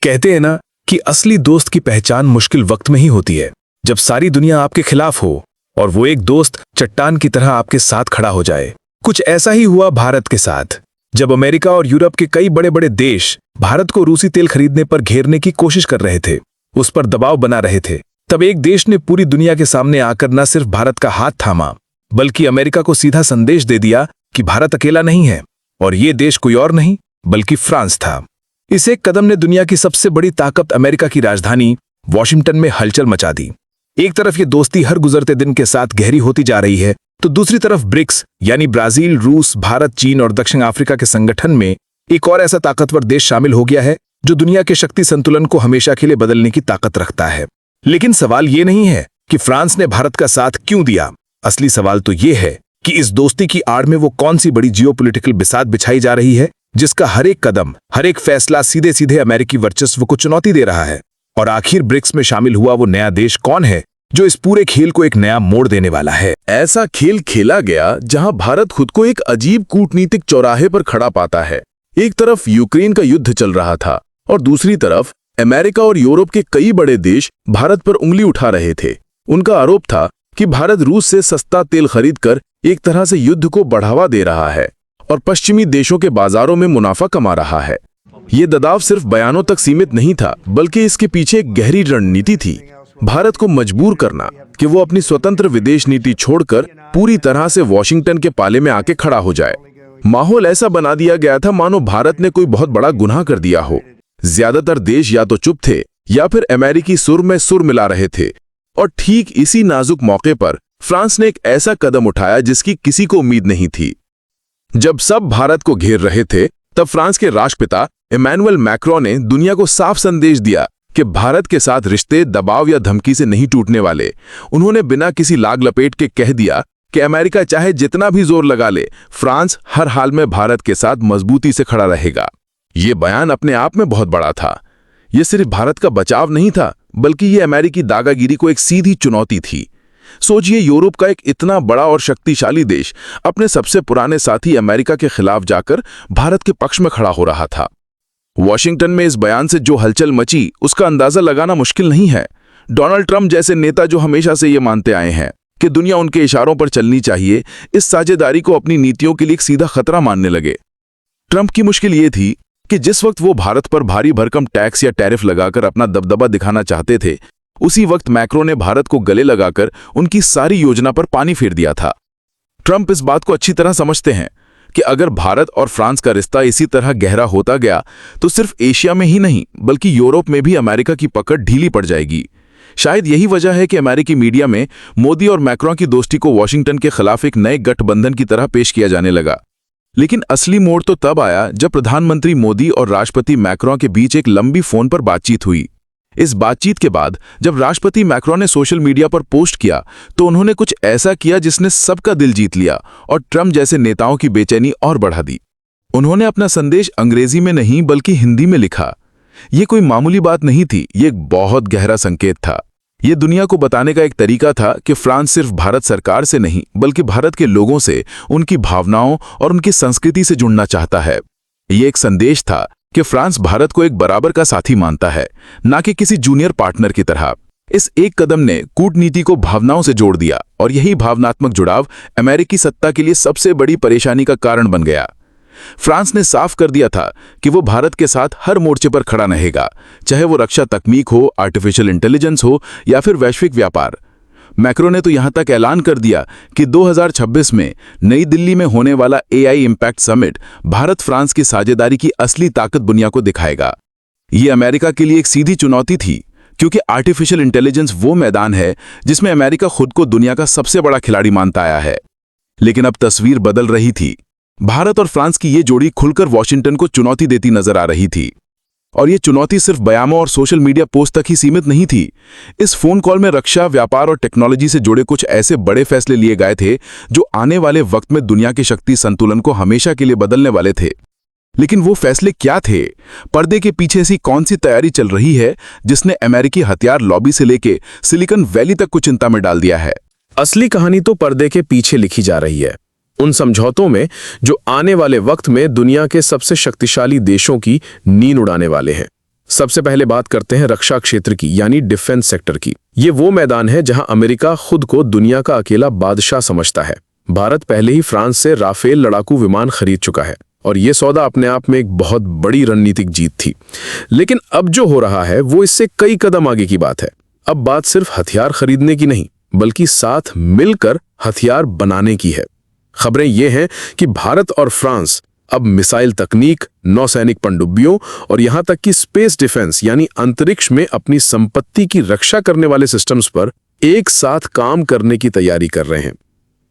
कहते हैं ना कि असली दोस्त की पहचान मुश्किल वक्त में ही होती है, जब सारी दुनिया आपके खिलाफ हो और वो एक दोस्त चट्टान की तरह आपके साथ खड़ा हो जाए। कुछ ऐसा ही हुआ भारत के साथ, जब अमेरिका और यूरोप के कई बड़े बड़े देश भारत को रूसी तेल खरीदने पर घेरने की कोशिश कर रहे थे, उस पर दबाव बना रहे थे। तब एक देश ने पूरी दुनिया के सामने आकर न सिर्फ भारत का हाथ थामा, बल्कि अमेरिका को सीधा संदेश दे दिया कि भारत अकेला नहीं है, और ये देश कोई और नहीं बल्कि फ्रांस था। इस एक कदम ने दुनिया की सबसे बड़ी ताकत अमेरिका की राजधानी वॉशिंगटन में हलचल मचा दी। एक तरफ ये दोस्ती हर गुजरते दिन के साथ गहरी होती जा रही है, तो दूसरी तरफ ब्रिक्स यानी ब्राजील, रूस, भारत, चीन और दक्षिण अफ्रीका के संगठन में एक और ऐसा ताकतवर देश शामिल हो गया है जो दुनिया के शक्ति संतुलन को हमेशा के लिए बदलने की ताकत रखता है। लेकिन सवाल ये नहीं है कि फ्रांस ने भारत का साथ क्यों दिया। असली सवाल तो ये है कि इस दोस्ती की आड़ में वो कौन सी बड़ी जियोपॉलिटिकल बिसात बिछाई जा रही है, जिसका हर एक कदम, हर एक फैसला सीधे सीधे अमेरिकी वर्चस्व को चुनौती दे रहा है। और आखिर ब्रिक्स में शामिल हुआ वो नया देश कौन है जो इस पूरे खेल को एक नया मोड़ देने वाला है। ऐसा खेल खेला गया जहां भारत खुद को एक अजीब कूटनीतिक चौराहे पर खड़ा पाता है। एक तरफ यूक्रेन का युद्ध चल रहा था और दूसरी तरफ अमेरिका और यूरोप के कई बड़े देश भारत पर उंगली उठा रहे थे। उनका आरोप था कि भारत रूस से सस्ता तेल खरीदकर एक तरह से युद्ध को बढ़ावा दे रहा है और पश्चिमी देशों के बाजारों में मुनाफा कमा रहा है। ये दबाव सिर्फ बयानों तक सीमित नहीं था, बल्कि इसके पीछे एक गहरी रणनीति थी। भारत को मजबूर करना कि वो अपनी स्वतंत्र विदेश नीति छोड़कर पूरी तरह से वॉशिंगटन के पाले में आके खड़ा हो जाए। माहौल ऐसा बना दिया गया था मानो भारत ने कोई बहुत बड़ा गुनाह कर दिया हो। ज्यादातर देश या तो चुप थे या फिर अमेरिकी सुर में सुर मिला रहे थे। और ठीक इसी नाजुक मौके पर फ्रांस ने एक ऐसा कदम उठाया जिसकी किसी को उम्मीद नहीं थी। जब सब भारत को घेर रहे थे, तब फ्रांस के राष्ट्रपिता इमैनुअल मैक्रों ने दुनिया को साफ संदेश दिया कि भारत के साथ रिश्ते दबाव या धमकी से नहीं टूटने वाले। उन्होंने बिना किसी लाग लपेट के कह दिया कि अमेरिका चाहे जितना भी जोर लगा ले, फ्रांस हर हाल में भारत के साथ मजबूती से खड़ा रहेगा। ये बयान अपने आप में बहुत बड़ा था। ये सिर्फ भारत का बचाव नहीं था, बल्कि ये अमेरिकी दादागिरी को एक सीधी चुनौती थी। सोचिए, यूरोप का एक इतना बड़ा और शक्तिशाली देश अपने सबसे पुराने साथी अमेरिका के खिलाफ जाकर भारत के पक्ष में खड़ा हो रहा था। वॉशिंगटन में इस बयान से जो हलचल मची, उसका अंदाजा लगाना मुश्किल नहीं है। डोनाल्ड ट्रंप जैसे नेता जो हमेशा से ये मानते आए हैं कि दुनिया उनके इशारों पर चलनी चाहिए, इस साझेदारी को अपनी नीतियों के लिए एक सीधा खतरा मानने लगे। ट्रंप की मुश्किल ये थी कि जिस वक्त वो भारत पर भारी भरकम टैक्स या टैरिफ लगाकर अपना दबदबा दिखाना चाहते थे, उसी वक्त मैक्रो ने भारत को गले लगाकर उनकी सारी योजना पर पानी फेर दिया था। ट्रंप इस बात को अच्छी तरह समझते हैं कि अगर भारत और फ्रांस का रिश्ता इसी तरह गहरा होता गया तो सिर्फ एशिया में ही नहीं बल्कि यूरोप में भी अमेरिका की पकड़ ढीली पड़ जाएगी। शायद यही वजह है कि अमेरिकी मीडिया में मोदी और मैक्रों की दोस्ती को वॉशिंगटन के खिलाफ एक नए गठबंधन की तरह पेश किया जाने लगा। लेकिन असली मोड़ तो तब आया जब प्रधानमंत्री मोदी और राष्ट्रपति मैक्रों के बीच एक लंबी फोन पर बातचीत हुई। इस बातचीत के बाद जब राष्ट्रपति मैक्रों ने सोशल मीडिया पर पोस्ट किया, तो उन्होंने कुछ ऐसा किया जिसने सबका दिल जीत लिया और ट्रंप जैसे नेताओं की बेचैनी और बढ़ा दी। उन्होंने अपना संदेश अंग्रेजी में नहीं बल्कि हिंदी में लिखा। यह कोई मामूली बात नहीं थी, ये एक बहुत गहरा संकेत था। ये दुनिया को बताने का एक तरीका था कि फ्रांस सिर्फ भारत सरकार से नहीं बल्कि भारत के लोगों से, उनकी भावनाओं और उनकी संस्कृति से जुड़ना चाहता है। ये एक संदेश था कि फ्रांस भारत को एक बराबर का साथी मानता है, ना कि किसी जूनियर पार्टनर की तरह। इस एक कदम ने कूटनीति को भावनाओं से जोड़ दिया और यही भावनात्मक जुड़ाव अमेरिकी सत्ता के लिए सबसे बड़ी परेशानी का कारण बन गया। फ्रांस ने साफ कर दिया था कि वो भारत के साथ हर मोर्चे पर खड़ा रहेगा, चाहे वो रक्षा तकनीक हो, आर्टिफिशियल इंटेलिजेंस हो या फिर वैश्विक व्यापार। मैक्रो ने तो यहां तक ऐलान कर दिया कि 2026 में नई दिल्ली में होने वाला AI impact summit Bharat France की साझेदारी की असली ताकत दुनिया को दिखाएगा। ये अमेरिका के लिए एक सीधी चुनौती थी, क्योंकि आर्टिफिशियल इंटेलिजेंस वो मैदान है जिसमें अमेरिका खुद को दुनिया का सबसे बड़ा खिलाड़ी मानता आया है। लेकिन अब तस्वीर बदल रही थी। भारत और फ्रांस की ये जोड़ी खुलकर वॉशिंगटन को चुनौती देती नजर आ रही थी। और ये चुनौती सिर्फ बयानों और सोशल मीडिया पोस्ट तक ही सीमित नहीं थी। इस फोन कॉल में रक्षा, व्यापार और टेक्नोलॉजी से जुड़े कुछ ऐसे बड़े फैसले लिए गए थे जो आने वाले वक्त में दुनिया के शक्ति संतुलन को हमेशा के लिए बदलने वाले थे। लेकिन वो फैसले क्या थे? पर्दे के पीछे ऐसी कौन सी तैयारी चल रही है जिसने अमेरिकी हथियार लॉबी से लेके सिलिकॉन वैली तक को चिंता में डाल दिया है? असली कहानी तो पर्दे के पीछे लिखी जा रही है, उन समझौतों में जो आने वाले वक्त में दुनिया के सबसे शक्तिशाली देशों की नींद उड़ाने वाले हैं। सबसे पहले बात करते हैं रक्षा क्षेत्र की, यानी डिफेंस सेक्टर की। ये वो मैदान है जहां अमेरिका खुद को दुनिया का अकेला बादशाह समझता है। भारत पहले ही फ्रांस से राफेल लड़ाकू विमान खरीद चुका है और ये सौदा अपने आप में एक बहुत बड़ी रणनीतिक जीत थी। लेकिन अब जो हो रहा है वो इससे कई कदम आगे की बात है। अब बात सिर्फ हथियार खरीदने की नहीं, बल्कि साथ मिलकर हथियार बनाने की है। खबरें ये हैं कि भारत और फ्रांस अब मिसाइल तकनीक, नौसैनिक पनडुब्बियों और यहां तक कि स्पेस डिफेंस यानी अंतरिक्ष में अपनी संपत्ति की रक्षा करने वाले सिस्टम्स पर एक साथ काम करने की तैयारी कर रहे हैं।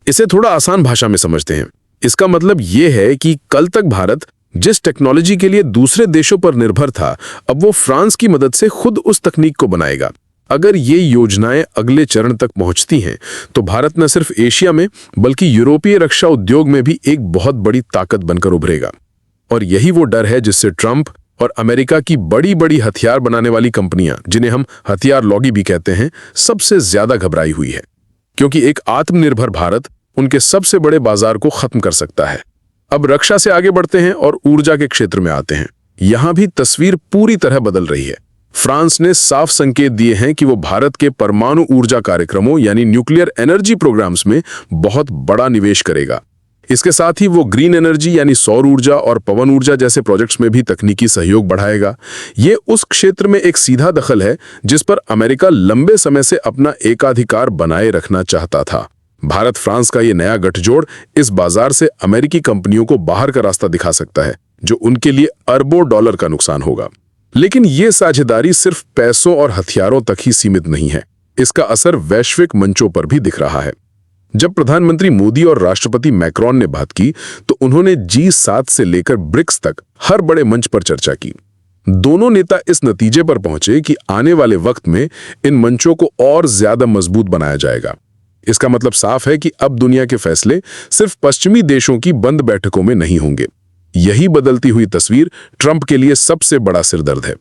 इसे थोड़ा आसान भाषा में समझते हैं। इसका मतलब यह है कि कल तक भारत जिस टेक्नोलॉजी के लिए दूसरे देशों पर निर्भर था, अब वो फ्रांस की मदद से खुद उस तकनीक को बनाएगा। अगर ये योजनाएं अगले चरण तक पहुंचती हैं तो भारत न सिर्फ एशिया में बल्कि यूरोपीय रक्षा उद्योग में भी एक बहुत बड़ी ताकत बनकर उभरेगा। और यही वो डर है जिससे ट्रंप और अमेरिका की बड़ी बड़ी हथियार बनाने वाली कंपनियां, जिन्हें हम हथियार लॉबी भी कहते हैं, सबसे ज्यादा घबराई हुई है। क्योंकि एक आत्मनिर्भर भारत उनके सबसे बड़े बाजार को खत्म कर सकता है। अब रक्षा से आगे बढ़ते हैं और ऊर्जा के क्षेत्र में आते हैं। यहां भी तस्वीर पूरी तरह बदल रही है। फ्रांस ने साफ संकेत दिए हैं कि वो भारत के परमाणु ऊर्जा कार्यक्रमों यानी न्यूक्लियर एनर्जी प्रोग्राम्स में बहुत बड़ा निवेश करेगा। इसके साथ ही वो ग्रीन एनर्जी यानी सौर ऊर्जा और पवन ऊर्जा जैसे प्रोजेक्ट्स में भी तकनीकी सहयोग बढ़ाएगा। ये उस क्षेत्र में एक सीधा दखल है जिस पर अमेरिका लंबे समय से अपना एकाधिकार बनाए रखना चाहता था। भारत फ्रांस का ये नया गठजोड़ इस बाजार से अमेरिकी कंपनियों को बाहर का रास्ता दिखा सकता है, जो उनके लिए अरबों डॉलर का नुकसान होगा। लेकिन ये साझेदारी सिर्फ पैसों और हथियारों तक ही सीमित नहीं है। इसका असर वैश्विक मंचों पर भी दिख रहा है। जब प्रधानमंत्री मोदी और राष्ट्रपति मैक्रोन ने बात की तो उन्होंने G7 से लेकर ब्रिक्स तक हर बड़े मंच पर चर्चा की। दोनों नेता इस नतीजे पर पहुंचे कि आने वाले वक्त में इन मंचों को और ज्यादा मजबूत बनाया जाएगा। इसका मतलब साफ है कि अब दुनिया के फैसले सिर्फ पश्चिमी देशों की बंद बैठकों में नहीं होंगे। यही बदलती हुई तस्वीर ट्रंप के लिए सबसे बड़ा सिरदर्द है।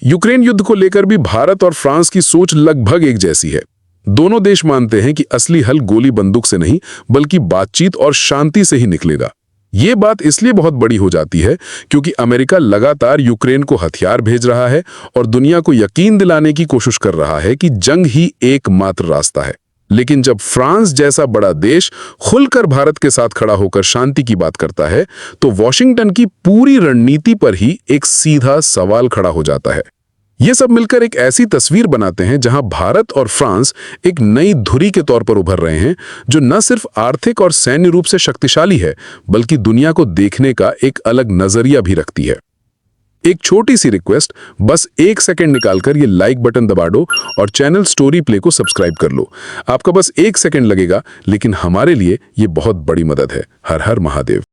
यूक्रेन युद्ध को लेकर भी भारत और फ्रांस की सोच लगभग एक जैसी है। दोनों देश मानते हैं कि असली हल गोली बंदूक से नहीं बल्कि बातचीत और शांति से ही निकलेगा। ये बात इसलिए बहुत बड़ी हो जाती है क्योंकि अमेरिका लगातार यूक्रेन को हथियार भेज रहा है और दुनिया को यकीन दिलाने की कोशिश कर रहा है कि जंग ही एकमात्र रास्ता है। लेकिन जब फ्रांस जैसा बड़ा देश खुलकर भारत के साथ खड़ा होकर शांति की बात करता है तो वॉशिंगटन की पूरी रणनीति पर ही एक सीधा सवाल खड़ा हो जाता है। ये सब मिलकर एक ऐसी तस्वीर बनाते हैं जहां भारत और फ्रांस एक नई धुरी के तौर पर उभर रहे हैं, जो न सिर्फ आर्थिक और सैन्य रूप से शक्तिशाली है बल्कि दुनिया को देखने का एक अलग नजरिया भी रखती है। एक छोटी सी रिक्वेस्ट, बस 1 सेकंड निकालकर ये लाइक बटन दबा दो और चैनल स्टोरी प्ले को सब्सक्राइब कर लो। आपका बस 1 सेकंड लगेगा, लेकिन हमारे लिए ये बहुत बड़ी मदद है। हर हर महादेव।